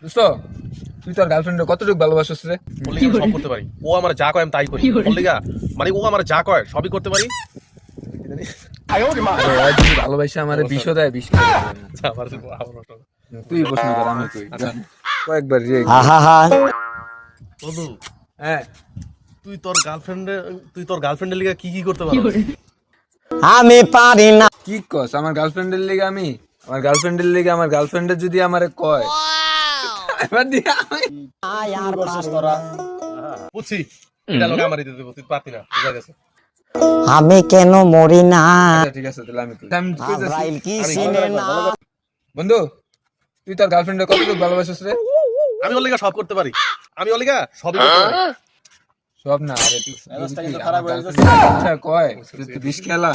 দোস্ত তুই তোর গার্লফ্রেন্ড কতটুকু ভালোবাসিস রে? বললি আমি সব করতে পারি, ও আমার যা কয় আমি তাই করি। বললি মানে ও আমার যা কয় সবই করতে পারি। আরে ও যদি ভালোবাসে আমারে বিষ দেয়, বিষ করে দেয় না। তুই প্রশ্ন কর, আমি কই। কয়েকবার রে বন্ধু, হ্যাঁ তুই তোর গার্লফ্রেন্ডের লিগে কি কি করতে পারো? আমি পারি না। কি কস? আমার গার্লফ্রেন্ডের লিগে আমি আমার গার্লফ্রেন্ডের যদি আমারে কয় এবার দিয়া বুঝছি, এটা লোক আমারই দিয়ে দেবো, তুই পারতি না, বুঝা গেছে। আমি কেন মরি না? আচ্ছা, ঠিক আছে তাহলে আমি কই। আমি কইতাছি। আজরাইল কি চিনে না? বন্ধু তুই তোর গার্লফ্রেন্ডের কতটুকু ভালোবাসিস রে? আমি ওর লিগা সব করতে পারি, আমি ওর লিগা সবই করতে পারি। সব না, আরে তুই খারাপ হয়ে যাচ্ছে। আচ্ছা কয় তুই বিষ খেলা